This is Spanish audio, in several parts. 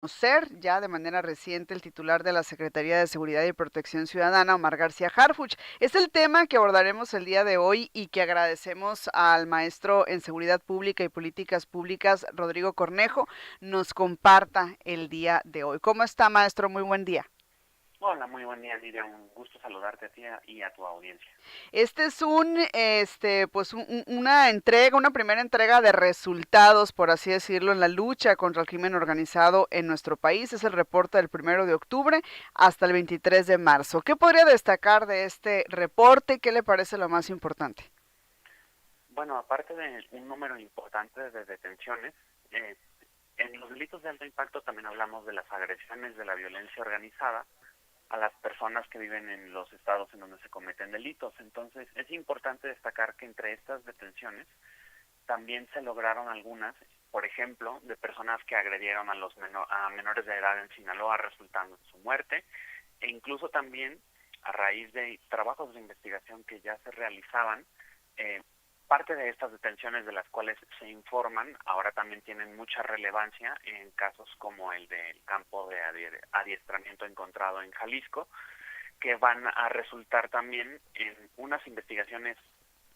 Conocer ya de manera reciente el titular de la Secretaría de Seguridad y Protección Ciudadana, Omar García Harfuch. Es el tema que abordaremos el día de hoy y que agradecemos al maestro en Seguridad Pública y Políticas Públicas, Rodrigo Cornejo, nos comparta el día de hoy. ¿Cómo está, maestro? Muy buen día. Hola, muy buen día, Lidia. Un gusto saludarte a ti y a tu audiencia. Este es una entrega, una primera entrega de resultados, por así decirlo, en la lucha contra el crimen organizado en nuestro país. Es el reporte del 1 de octubre hasta el 23 de marzo. ¿Qué podría destacar de este reporte? ¿Qué le parece lo más importante? Bueno, aparte de un número importante de detenciones, eh, en los delitos de alto impacto también hablamos de las agresiones de la violencia organizada a las personas que viven en los estados en donde se cometen delitos. Entonces, es importante destacar que entre estas detenciones también se lograron algunas, por ejemplo, de personas que agredieron a menores de edad en Sinaloa, resultando en su muerte, e incluso también a raíz de trabajos de investigación que ya se realizaban, eh, parte de estas detenciones de las cuales se informan ahora también tienen mucha relevancia en casos como el del campo de adiestramiento encontrado en Jalisco, que van a resultar también en unas investigaciones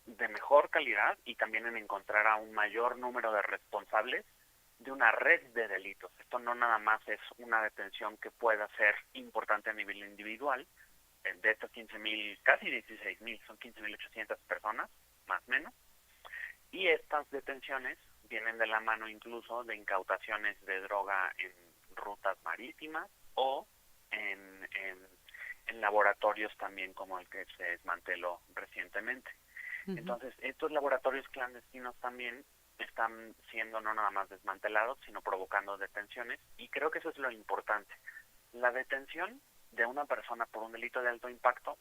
de mejor calidad y también en encontrar a un mayor número de responsables de una red de delitos. Esto no nada más es una detención que pueda ser importante a nivel individual, de estos 15,000, casi 16,000, son 15,800 personas, más o menos, y estas detenciones vienen de la mano incluso de incautaciones de droga en rutas marítimas o en laboratorios también como el que se desmanteló recientemente. Ujú. Entonces, estos laboratorios clandestinos también están siendo no nada más desmantelados, sino provocando detenciones, y creo que eso es lo importante. La detención de una persona por un delito de alto impacto,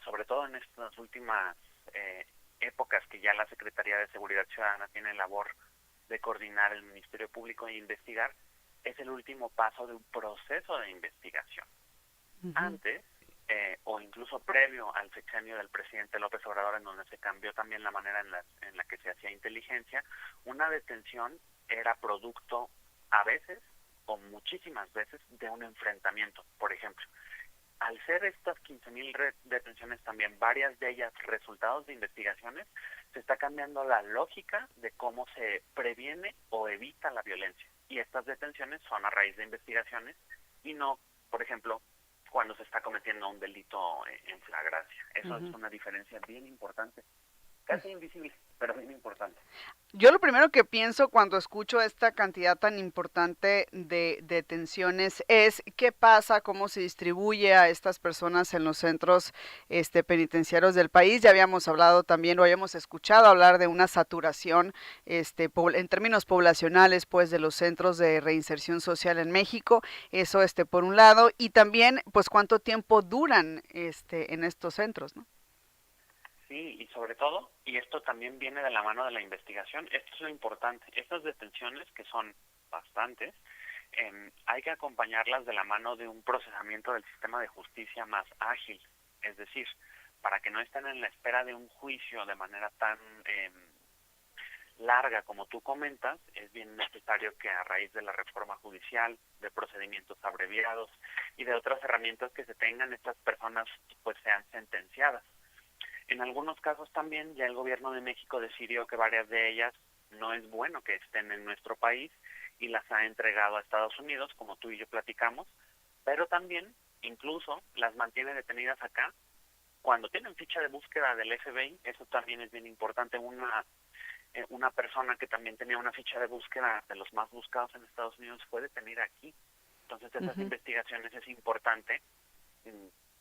sobre todo en estas últimas eh, épocas que ya la Secretaría de Seguridad Ciudadana tiene labor de coordinar el Ministerio Público e investigar, es el último paso de un proceso de investigación. Ujú. Antes, o incluso previo al sexenio del presidente López Obrador, en donde se cambió también la manera en la que se hacía inteligencia, una detención era producto a veces o muchísimas veces de un enfrentamiento. Por ejemplo, al ser estas 15,000 detenciones también, varias de ellas resultados de investigaciones, se está cambiando la lógica de cómo se previene o evita la violencia. Y estas detenciones son a raíz de investigaciones y no, por ejemplo, cuando se está cometiendo un delito en flagrancia. Eso es Ujú. una diferencia bien importante, casi invisible, pero bien importante. Yo lo primero que pienso cuando escucho esta cantidad tan importante de detenciones es qué pasa, cómo se distribuye a estas personas en los centros penitenciarios del país. Ya habíamos hablado también, o habíamos escuchado hablar de una saturación en términos poblacionales, pues, de los centros de reinserción social en México. Eso por un lado, y también pues cuánto tiempo duran en estos centros, ¿no? Sí, y sobre todo, y esto también viene de la mano de la investigación, esto es lo importante, estas detenciones, que son bastantes, hay que acompañarlas de la mano de un procesamiento del sistema de justicia más ágil, es decir, para que no estén en la espera de un juicio de manera tan larga como tú comentas, es bien necesario que a raíz de la reforma judicial, de procedimientos abreviados y de otras herramientas que se tengan, estas personas pues sean sentenciadas. En algunos casos también ya el gobierno de México decidió que varias de ellas no es bueno que estén en nuestro país y las ha entregado a Estados Unidos, como tú y yo platicamos, pero también incluso las mantiene detenidas acá cuando tienen ficha de búsqueda del FBI. Eso también es bien importante. Una persona que también tenía una ficha de búsqueda de los más buscados en Estados Unidos fue detenida aquí. Entonces, esas Ujú. investigaciones es importante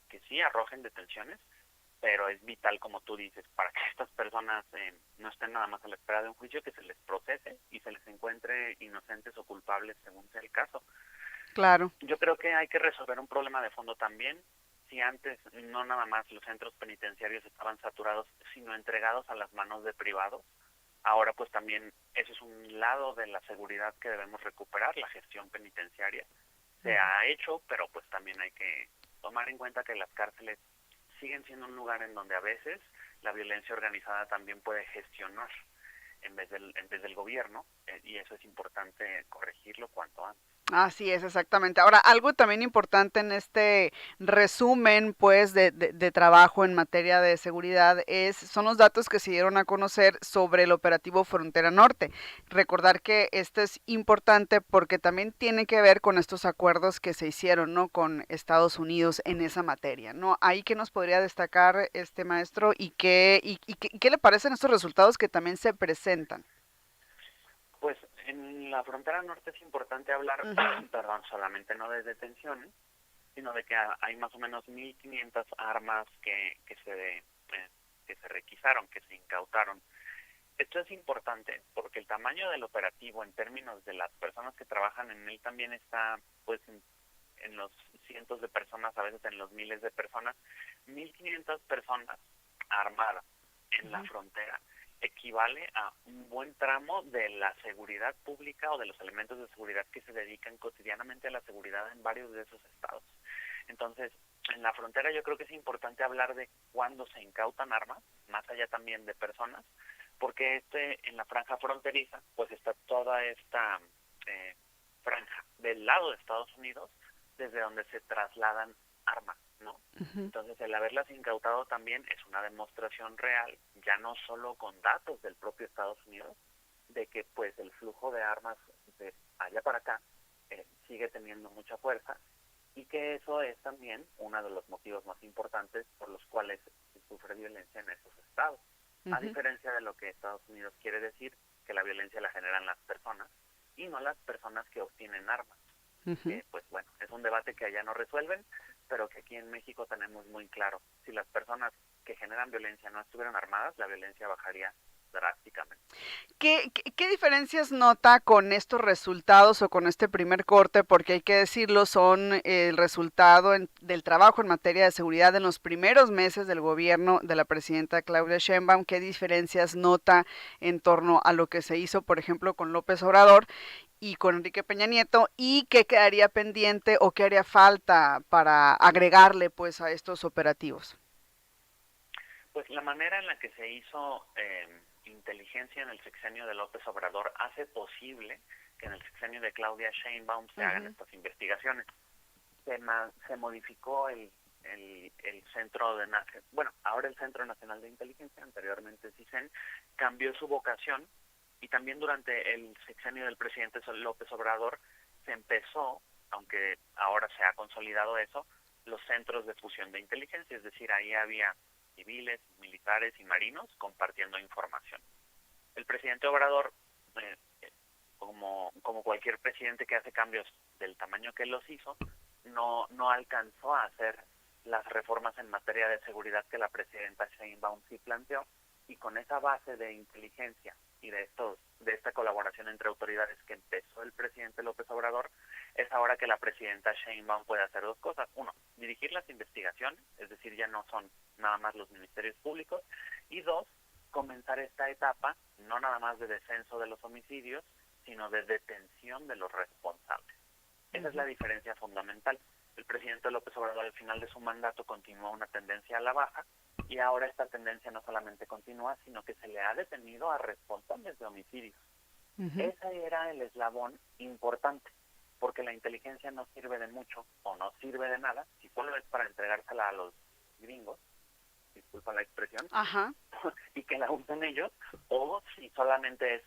que sí arrojen detenciones, pero es vital, como tú dices, para que estas personas no estén nada más a la espera de un juicio, que se les procese y se les encuentre inocentes o culpables según sea el caso. Claro. Yo creo que hay que resolver un problema de fondo también. Si antes no nada más los centros penitenciarios estaban saturados, sino entregados a las manos de privados, ahora pues también eso es un lado de la seguridad que debemos recuperar, la gestión penitenciaria. Se Ujú. ha hecho, pero pues también hay que tomar en cuenta que las cárceles siguen siendo un lugar en donde a veces la violencia organizada también puede gestionar en vez del gobierno, y eso es importante corregirlo cuanto antes. Así es, exactamente. Ahora, algo también importante en este resumen, pues, de trabajo en materia de seguridad son los datos que se dieron a conocer sobre el operativo Frontera Norte. Recordar que este es importante porque también tiene que ver con estos acuerdos que se hicieron, ¿no? Con Estados Unidos en esa materia, ¿no? Ahí que nos podría destacar este maestro y qué le parecen estos resultados que también se presentan. Pues en la frontera norte es importante hablar, Ujú, perdón, solamente no de detenciones, sino de que hay más o menos 1.500 armas que se requisaron, que se incautaron. Esto es importante porque el tamaño del operativo en términos de las personas que trabajan en él también está pues en los cientos de personas, a veces en los miles de personas. 1.500 personas armadas en la ujú, frontera equivale a un buen tramo de la seguridad pública o de los elementos de seguridad que se dedican cotidianamente a la seguridad en varios de esos estados. Entonces, en la frontera yo creo que es importante hablar de cuándo se incautan armas, más allá también de personas, porque en la franja fronteriza, pues está toda esta eh, franja del lado de Estados Unidos, desde donde se trasladan armas, ¿no? ujú, Entonces, el haberlas incautado también es una demostración real, ya no solo con datos del propio Estados Unidos, de que pues el flujo de armas de allá para acá sigue teniendo mucha fuerza y que eso es también uno de los motivos más importantes por los cuales se sufre violencia en esos estados. A ujú. diferencia de lo que Estados Unidos quiere decir, que la violencia la generan las personas y no las personas que obtienen armas. Ujú. Que pues bueno, es un debate que allá no resuelven, pero que aquí en México tenemos muy claro. Si las personas que generan violencia no estuvieran armadas, la violencia bajaría drásticamente. ¿Qué diferencias nota con estos resultados o con este primer corte? Porque hay que decirlo, son el resultado del trabajo en materia de seguridad en los primeros meses del gobierno de la presidenta Claudia Sheinbaum. ¿Qué diferencias nota en torno a lo que se hizo, por ejemplo, con López Obrador y con Enrique Peña Nieto? ¿Y qué quedaría pendiente o qué haría falta para agregarle pues a estos operativos? Pues la manera en la que se hizo inteligencia en el sexenio de López Obrador hace posible que en el sexenio de Claudia Sheinbaum se hagan Ujú, estas investigaciones. Se modificó el Centro de, bueno, ahora el Centro Nacional de Inteligencia, anteriormente CISEN, cambió su vocación y también durante el sexenio del presidente López Obrador se empezó, aunque ahora se ha consolidado eso, los centros de fusión de inteligencia, es decir, ahí había civiles, militares y marinos compartiendo información. El presidente Obrador, eh, como cualquier presidente que hace cambios del tamaño que él los hizo, no alcanzó a hacer las reformas en materia de seguridad que la presidenta Sheinbaum sí planteó, y con esa base de inteligencia y de esta colaboración entre autoridades que empezó el presidente López Obrador, es ahora que la presidenta Sheinbaum puede hacer dos cosas. Uno, dirigir las investigaciones, es decir, ya no son nada más los ministerios públicos, y dos, comenzar esta etapa no nada más de descenso de los homicidios, sino de detención de los responsables. Esa es ujú, la diferencia fundamental. El presidente López Obrador al final de su mandato continuó una tendencia a la baja y ahora esta tendencia no solamente continúa, sino que se le ha detenido a responsables de homicidios. ujú. Ese era el eslabón importante, porque la inteligencia no sirve de mucho o no sirve de nada si solo es para entregársela a los gringos, disculpa la expresión, Ajá. y que la usen ellos, o si solamente es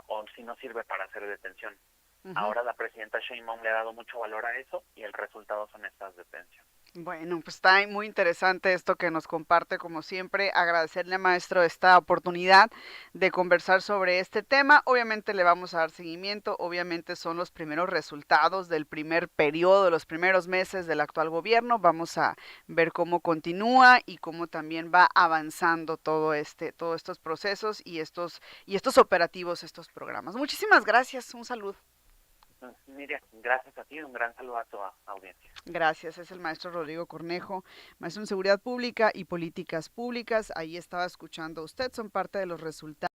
o si no sirve para hacer detención. Ujú. Ahora la presidenta Sheinbaum le ha dado mucho valor a eso y el resultado son estas detenciones. Bueno, pues está muy interesante esto que nos comparte, como siempre. Agradecerle, maestro, esta oportunidad de conversar sobre este tema. Obviamente le vamos a dar seguimiento. Obviamente son los primeros resultados del primer periodo, de los primeros meses del actual gobierno. Vamos a ver cómo continúa y cómo también va avanzando todos estos procesos y estos operativos, estos programas. Muchísimas gracias. Un saludo. Miriam, gracias a ti, un gran saludo a tu audiencia. Gracias, es el maestro Rodrigo Cornejo, maestro en seguridad pública y políticas públicas. Ahí estaba escuchando usted, son parte de los resultados.